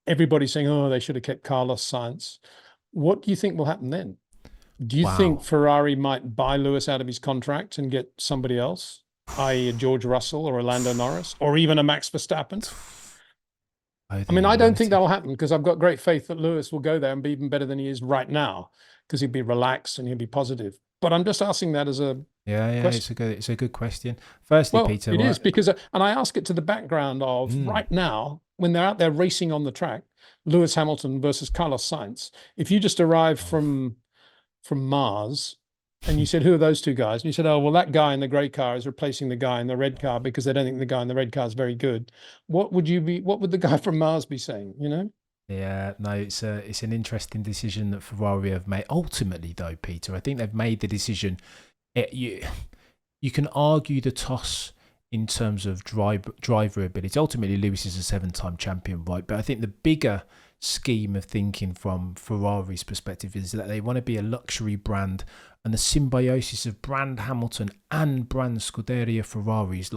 everybody's saying, oh, they should have kept Carlos Sainz. What do you think will happen then? Do you think Ferrari might buy Lewis out of his contract and get somebody else, i.e. a George Russell or a Lando Norris, or even a Max Verstappen? I don't think that will happen, because I've got great faith that Lewis will go there and be even better than he is right now, because he'll be relaxed and he'll be positive. But I'm just asking that as a question. It's a good question. Firstly, Peter, it is because, and I ask it to the background of right now when they're out there racing on the track, Lewis Hamilton versus Carlos Sainz. If you just arrived from Mars and you said, who are those two guys? And you said, oh, well, that guy in the grey car is replacing the guy in the red car because they don't think the guy in the red car is very good. What would the guy from Mars be saying, Yeah, no, it's an interesting decision that Ferrari have made. Ultimately, though, Peter, I think they've made the decision. You can argue the toss in terms of driver ability. Ultimately, Lewis is a 7-time champion, right? But I think the bigger scheme of thinking from Ferrari's perspective is that they want to be a luxury brand, and the symbiosis of brand Hamilton and brand Scuderia Ferrari is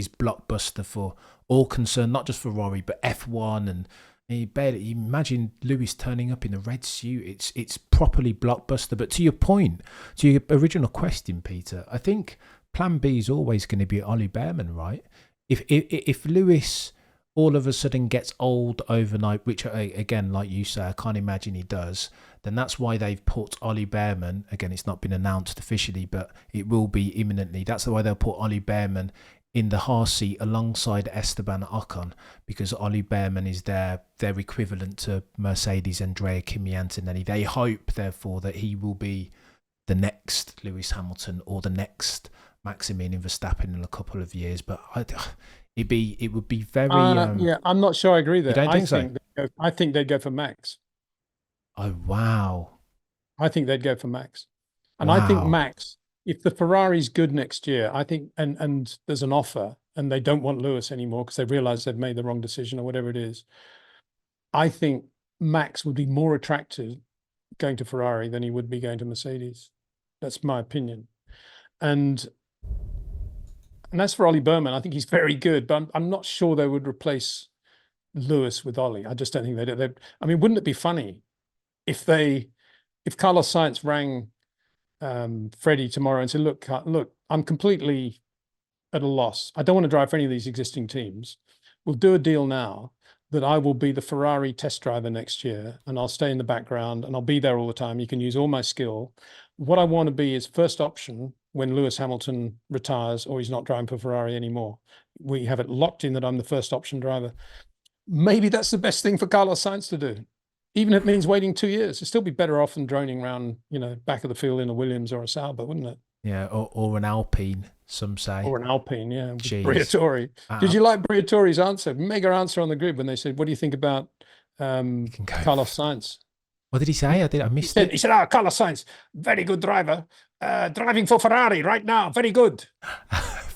blockbuster for all concerned, not just Ferrari but F1 and you imagine Lewis turning up in a red suit. It's properly blockbuster. But to your point, to your original question, Peter, I think Plan B is always going to be Ollie Behrman, right? If Lewis all of a sudden gets old overnight, which again, like you say, I can't imagine he does, then that's why they've put Ollie Behrman, again, it's not been announced officially, but it will be imminently. That's why they'll put Ollie Behrman in the Haas seat alongside Esteban Ocon, because Ollie Behrman is their equivalent to Mercedes Andrea Kimi Antonelli. They hope, therefore, that he will be the next Lewis Hamilton or the next Maximilian Verstappen in a couple of years. But it would be very. Yeah, I'm not sure I agree there. You don't think so? I think they'd go for Max. Oh wow! I think they'd go for Max, and Wow. I think Max. If the Ferrari's good next year, I think, and there's an offer, and they don't want Lewis anymore because they realise they've made the wrong decision or whatever it is. I think Max would be more attractive going to Ferrari than he would be going to Mercedes. That's my opinion. And as for Ollie Behrman, I think he's very good, but I'm not sure they would replace Lewis with Ollie. I just don't think they'd. I mean, wouldn't it be funny if Carlos Sainz rang Freddie tomorrow and said, look, I'm completely at a loss. I don't want to drive for any of these existing teams. We'll do a deal now that I will be the Ferrari test driver next year, and I'll stay in the background and I'll be there all the time. You can use all my skill. What I want to be is first option when Lewis Hamilton retires or he's not driving for Ferrari anymore. We have it locked in that I'm the first option driver. Maybe that's the best thing for Carlos Sainz to do. Even if it means waiting 2 years, it'd still be better off than droning around, back of the field in a Williams or a Sauber, wouldn't it? Yeah, or an Alpine, some say. Or an Alpine, yeah. Briatore. Did you like Briatore's answer? Mega answer on the grid when they said, what do you think about Carlos Sainz? What did he say? I missed it. He said, Carlos Sainz, very good driver. Driving for Ferrari right now, very good.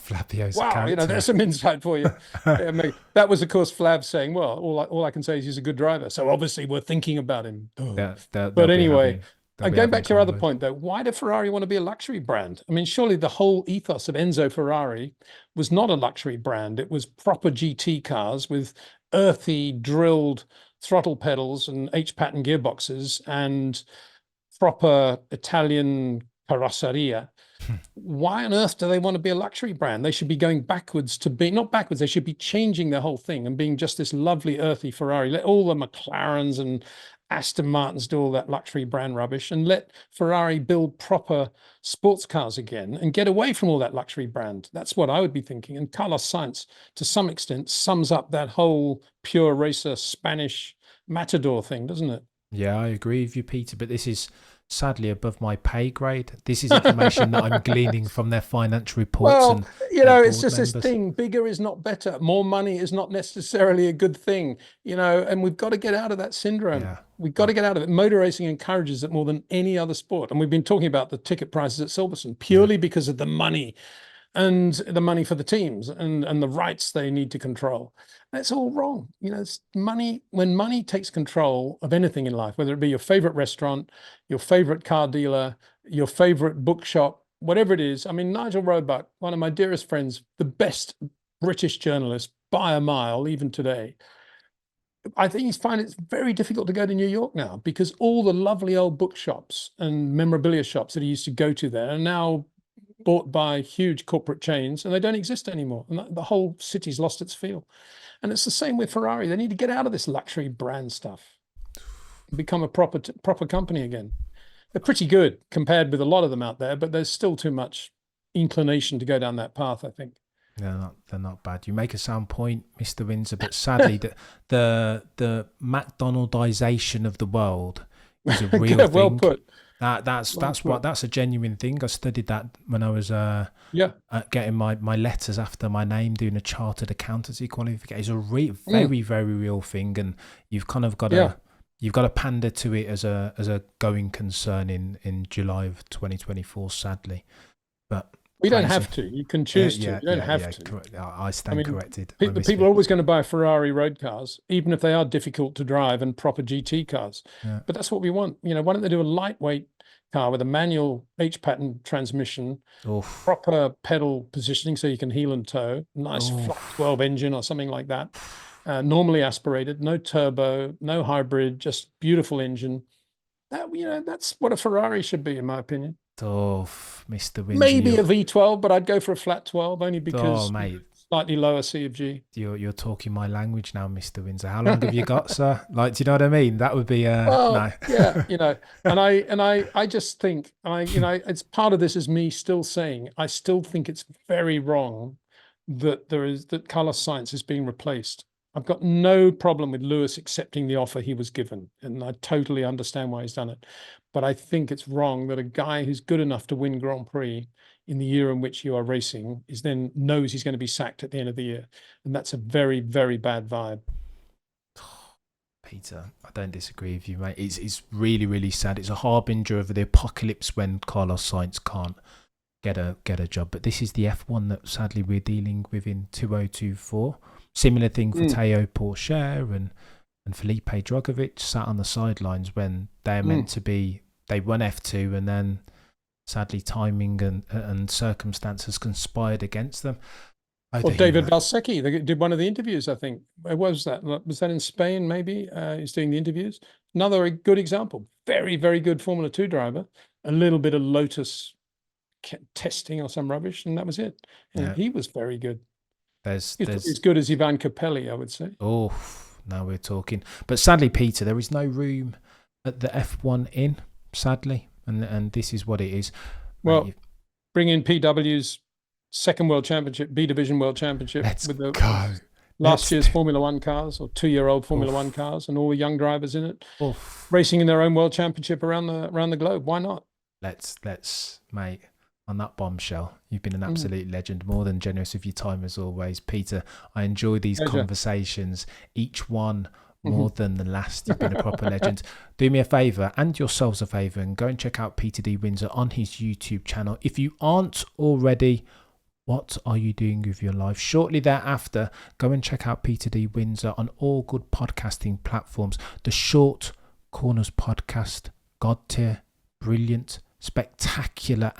Flavio's wow, character. There's some insight for you. That was, of course, Flav saying, well, all I can say is he's a good driver. So obviously we're thinking about him. But anyway, going back to your other point, though, why do Ferrari want to be a luxury brand? I mean, surely the whole ethos of Enzo Ferrari was not a luxury brand. It was proper GT cars with earthy, drilled throttle pedals and H-pattern gearboxes and proper Italian carrozzeria. Why on earth do they want to be a luxury brand? They should be going backwards to be, not backwards, they should be changing their whole thing and being just this lovely earthy Ferrari. Let all the McLarens and Aston Martins do all that luxury brand rubbish and let Ferrari build proper sports cars again and get away from all that luxury brand. That's what I would be thinking. And Carlos Sainz, to some extent, sums up that whole pure racer Spanish matador thing, doesn't it? Yeah, I agree with you, Peter, but this is sadly above my pay grade. This is information that I'm gleaning from their financial reports. Well, it's just this thing. Bigger is not better. More money is not necessarily a good thing, and we've got to get out of that syndrome. Yeah. We've got to get out of it. Motor racing encourages it more than any other sport. And we've been talking about the ticket prices at Silverstone purely because of the money and the money for the teams and the rights they need to control. That's all wrong. It's money. When money takes control of anything in life, whether it be your favorite restaurant, your favorite car dealer, your favorite bookshop, whatever it is. I mean, Nigel Roebuck, one of my dearest friends, the best British journalist by a mile, even today. I think he's finding it very difficult to go to New York now because all the lovely old bookshops and memorabilia shops that he used to go to there are now bought by huge corporate chains and they don't exist anymore. And the whole city's lost its feel. And it's the same with Ferrari. They need to get out of this luxury brand stuff and become a proper company again. They're pretty good compared with a lot of them out there, but there's still too much inclination to go down that path, I think. They're not bad. You make a sound point, Mr. Windsor, but sadly, the McDonaldization of the world is a real thing. Well put. That's a genuine thing. I studied that when I was getting my letters after my name, doing a chartered accountancy qualification. It's a very very real thing, and you've kind of got to pander to it as a going concern in July of 2024. Sadly, but. We don't have to. You can choose to. You don't have to. Correct. I stand corrected. People are always going to buy Ferrari road cars, even if they are difficult to drive and proper GT cars. Yeah. But that's what we want. Why don't they do a lightweight car with a manual H-pattern transmission, proper pedal positioning so you can heel and toe, nice flat 12 engine or something like that, normally aspirated, no turbo, no hybrid, just beautiful engine. That's what a Ferrari should be, in my opinion. Mr. Windsor. Maybe a V12, but I'd go for a flat 12 only because mate. slightly lower C of G. You're talking my language now, Mr. Windsor. How long have you got, sir? Like, do you know what I mean? That would be Well, no. yeah, I just think it's part of this is me still saying I still think it's very wrong that Carlos Sainz is being replaced. I've got no problem with Lewis accepting the offer he was given, and I totally understand why he's done it. But I think it's wrong that a guy who's good enough to win Grand Prix in the year in which you are racing is then knows he's going to be sacked at the end of the year, and that's a very, very bad vibe. Peter, I don't disagree with you, mate. It's really, really sad. It's a harbinger of the apocalypse when Carlos Sainz can't get a job. But this is the F1 that sadly we're dealing with in 2024. Similar thing for Teo Pourchaire and Felipe Drugovich sat on the sidelines when they're meant to be. They won F2 and then sadly timing and circumstances conspired against them. Well, David Valsecchi, they did one of the interviews, I think. Where was that? Was that in Spain, maybe? He's doing the interviews. Another good example. Very, very good Formula 2 driver. A little bit of Lotus testing or some rubbish, and that was it. And he was very good. There's as good as Ivan Capelli, I would say. Oh, now we're talking. But sadly, Peter, there is no room at the F1 in, sadly. And this is what it is. Well, bring in PW's second World Championship, B Division World Championship with the last year's Formula One cars or 2-year-old Formula One cars, and all the young drivers in it, racing in their own World Championship around the globe. Why not? Let's, mate. On that bombshell, you've been an absolute legend, more than generous with your time as always, Peter. I enjoy these conversations, each one more than the last. You've been a proper legend. Do me a favour and yourselves a favour and go and check out Peter D. Windsor on his YouTube channel. If you aren't already, what are you doing with your life? Shortly thereafter, go and check out Peter D. Windsor on all good podcasting platforms. The Short Corners podcast, God tier, brilliant, spectacular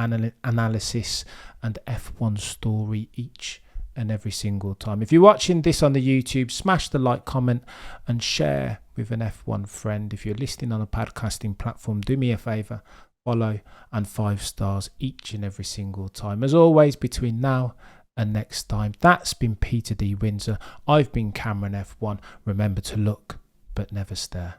analysis and F1 story each and every single time. If you're watching this on the YouTube, smash the like, comment and share with an F1 friend. If you're listening on a podcasting platform, do me a favour, follow and 5 stars each and every single time. As always, between now and next time, that's been Peter D. Windsor. I've been Cameron F1. Remember to look but never stare.